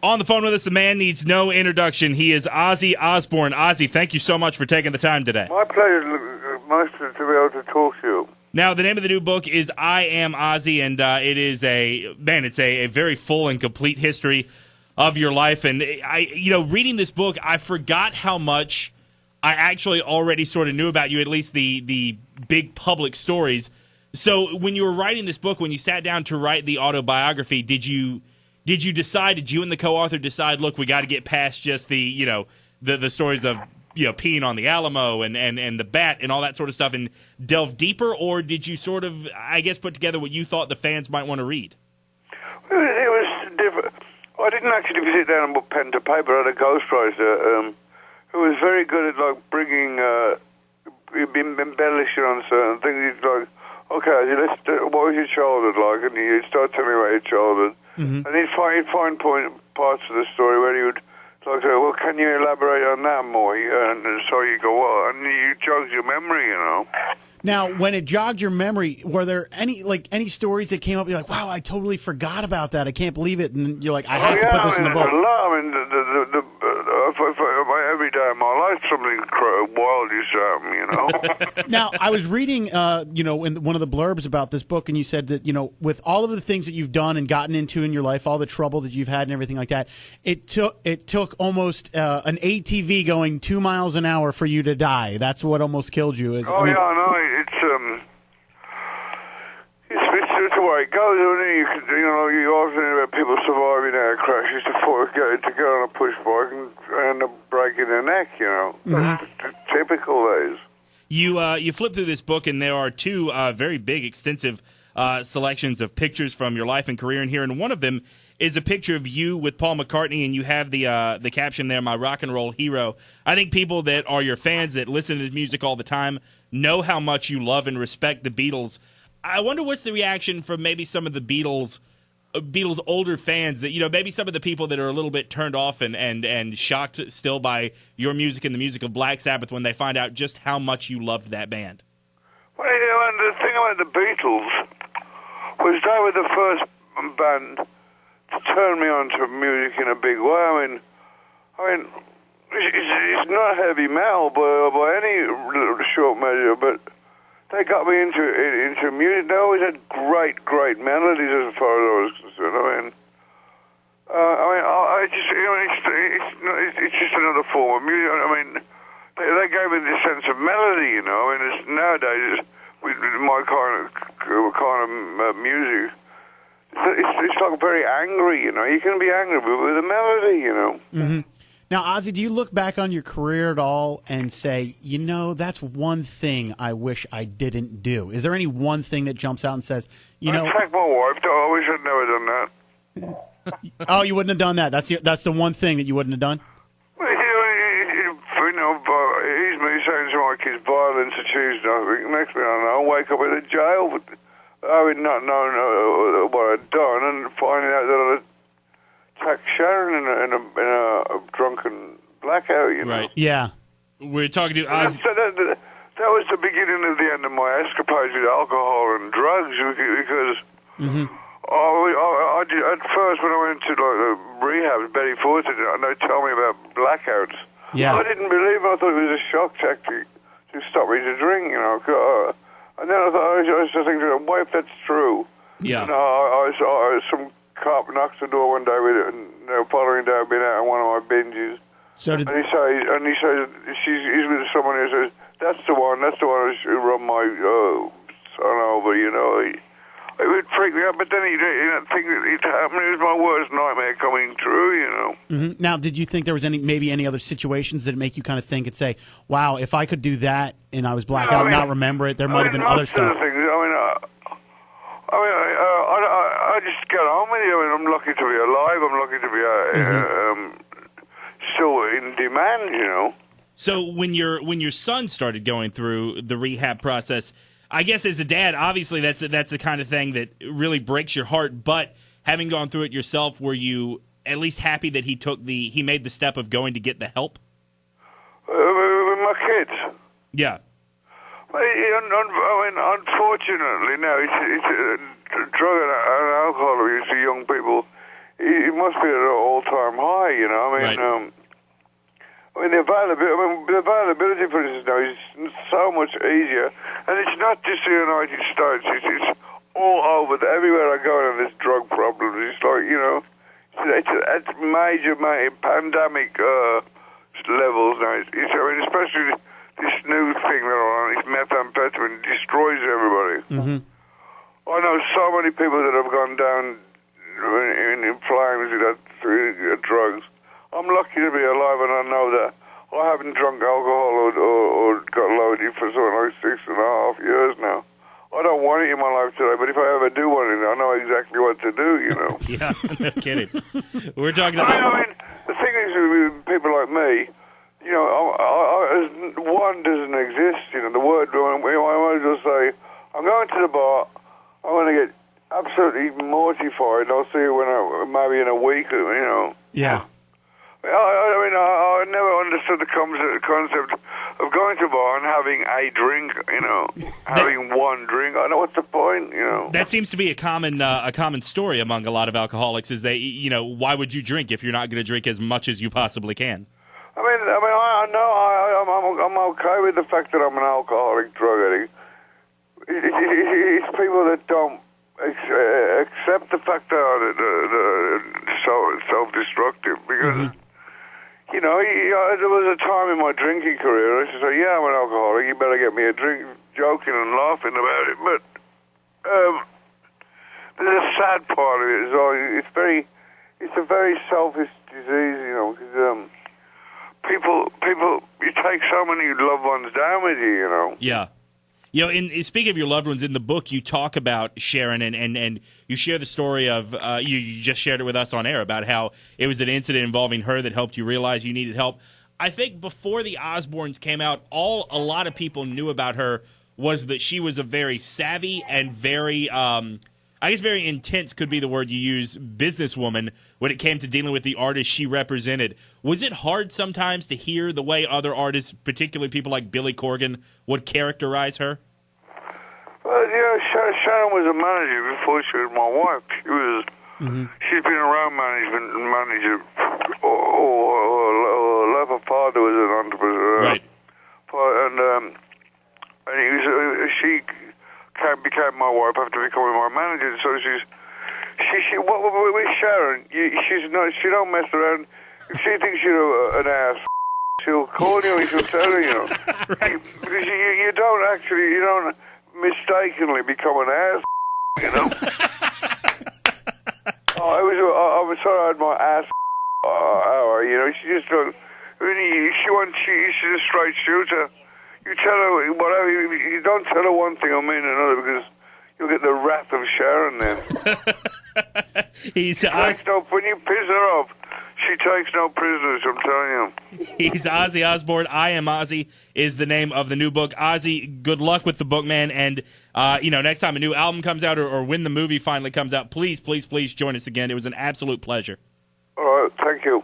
On the phone with us, the man needs no introduction. He is Ozzy Osbourne. Ozzy, thank you so much for taking the time today. My pleasure, Master, to be able to talk to you. Now, the name of the new book is I Am Ozzy, and it is it's a very full and complete history of your life. And reading this book, I forgot how much I actually already sort of knew about you, at least the big public stories. So when you were writing this book, when you sat down to write the autobiography, did you and the co-author decide, look, we got to get past just the stories of peeing on the Alamo and the bat and all that sort of stuff and delve deeper, or did you sort of, I guess, put together what you thought the fans might want to read? It was different. I didn't actually sit down and put pen to paper. I had a ghostwriter who was very good at bringing embellishing on certain things. He'd okay, what was your childhood like? And he'd start telling me about your childhood. Mm-hmm. And he'd find parts of the story where he would say, well, can you elaborate on that more? And so you go, well, and you jog your memory, Now, when it jogged your memory, were there any stories that came up? You're like, wow, I totally forgot about that. I can't believe it. And you're like, I have to put this in the book. A lot. I mean, every day of my life, something wild used to happen, Now, I was reading, in one of the blurbs about this book, and you said that, with all of the things that you've done and gotten into in your life, all the trouble that you've had and everything like that, it took almost an ATV going 2 miles an hour for you to die. That's what almost killed you. I know. It's the way it goes. You often hear about people surviving out of crashes to get on a push bike and end up breaking their neck, Mm-hmm. That's typical days. You flip through this book, and there are two very big, extensive selections of pictures from your life and career in here, and one of them is a picture of you with Paul McCartney, and you have the caption there, "My rock and roll hero." I think people that are your fans that listen to his music all the time know how much you love and respect the Beatles. I wonder what's the reaction from maybe some of the Beatles older fans that, maybe some of the people that are a little bit turned off and shocked still by your music and the music of Black Sabbath when they find out just how much you loved that band. Well, and the thing about the Beatles was they were the first band to turn me on to music in a big way. I mean, it's not heavy metal by any short measure, but they got me into music. They always had great melodies as far as I was concerned. It's just another form of music. I mean, they gave me this sense of melody. It's nowadays with my kind of music. It's like very angry, You can be angry with a melody, Mm-hmm. Now, Ozzy, do you look back on your career at all and say, that's one thing I wish I didn't do? Is there any one thing that jumps out and says, In fact, my wife, I wish I'd never done that. Oh, you wouldn't have done that. That's the one thing that you wouldn't have done? Well, he's me saying to my kids, violence achieves nothing. Next thing I know, I wake up in a jail with having not known what I'd done and finding out that I'd attacked Sharon in a drunken blackout, Right. Yeah. We're talking to Ozzy. That was the beginning of the end of my escapades with alcohol and drugs because at first when I went to the rehab, Betty Fawcett, and they tell me about blackouts. Yeah. I didn't believe it. I thought it was a shock tactic to stop me to drink, And then I was just thinking, what if that's true? Yeah. I saw some cop knocks the door one day with it, and the following day I've been out on one of my binges. And he says he's with someone who says, that's the one who run my son over, It would freak me out, but then he didn't think that it happened. It was my worst nightmare coming true, Mm-hmm. Now, did you think there was maybe any other situations that make you kind of think and say, wow, if I could do that and I was blackout and not remember it, there might have been other stuff? I just get on with it. I'm lucky to be alive. I'm lucky to be still in demand, So when your son started going through the rehab process, I guess as a dad, obviously that's the kind of thing that really breaks your heart. But having gone through it yourself, were you at least happy that he made the step of going to get the help? With my kids. Yeah. Well, unfortunately, now it's drug and alcohol abuse to young people it must be at an all-time high, you know. Right. The availability for this now is so much easier, and it's not just the United States. It's all over. Everywhere I go, and there's drug problems. It's like, you know, it's major pandemic levels now. Especially this new thing that are on, this methamphetamine destroys everybody. Mm-hmm. I know so many people that have gone down in flames with that drugs. I'm lucky to be alive, and I know that I haven't drunk alcohol or got loaded for something like 6.5 years now. I don't want it in my life today, but if I ever do want it, I know exactly what to do, you know. Yeah, no kidding. We're talking about... I mean, the thing is with people like me, you know, one doesn't exist, you know, the word, I might as well say, I'm going to the bar, I'm going to get absolutely mortified, I'll see you maybe in a week, you know. Yeah. I never understood the concept of going to a bar and having a drink, you know, having one drink. I know what's the point, you know. That seems to be a common story among a lot of alcoholics. Is they, you know, why would you drink if you're not going to drink as much as you possibly can? I know I'm okay with the fact that I'm an alcoholic drug addict. It's people that don't accept the fact that they're self-destructive because. Mm-hmm. You know, there was a time in my drinking career I used to say, yeah, I'm an alcoholic, you better get me a drink, joking and laughing about it. But there's a sad part of it as well. It's a very selfish disease, you know, because people, you take so many loved ones down with you, you know. Yeah. You know, speaking of your loved ones, in the book you talk about Sharon, and you share the story of, you just shared it with us on air, about how it was an incident involving her that helped you realize you needed help. I think before the Osbournes came out, all a lot of people knew about her was that she was a very savvy and very, I guess very intense could be the word you use, businesswoman when it came to dealing with the artists she represented. Was it hard sometimes to hear the way other artists, particularly people like Billy Corgan, would characterize her? Well, yeah, Sharon was a manager before she was my wife. She's been around management and manager. Her father was an entrepreneur. Right. And she became my wife after becoming my manager. So with Sharon, she don't mess around. If she thinks you're an ass, she'll call you and she'll tell you, you know. Right. Because you don't mistakenly become an ass, you know. I was sorry I had my ass hour, you know. She just don't. She's a straight shooter. You tell her whatever. You don't tell her one thing or mean another because you'll get the wrath of Sharon then. When you piss her off, she takes no prisoners, I'm telling you. He's Ozzy Osbourne. I Am Ozzy is the name of the new book. Ozzy, good luck with the book, man. And, next time a new album comes out or when the movie finally comes out, please, please, please join us again. It was an absolute pleasure. All right, thank you.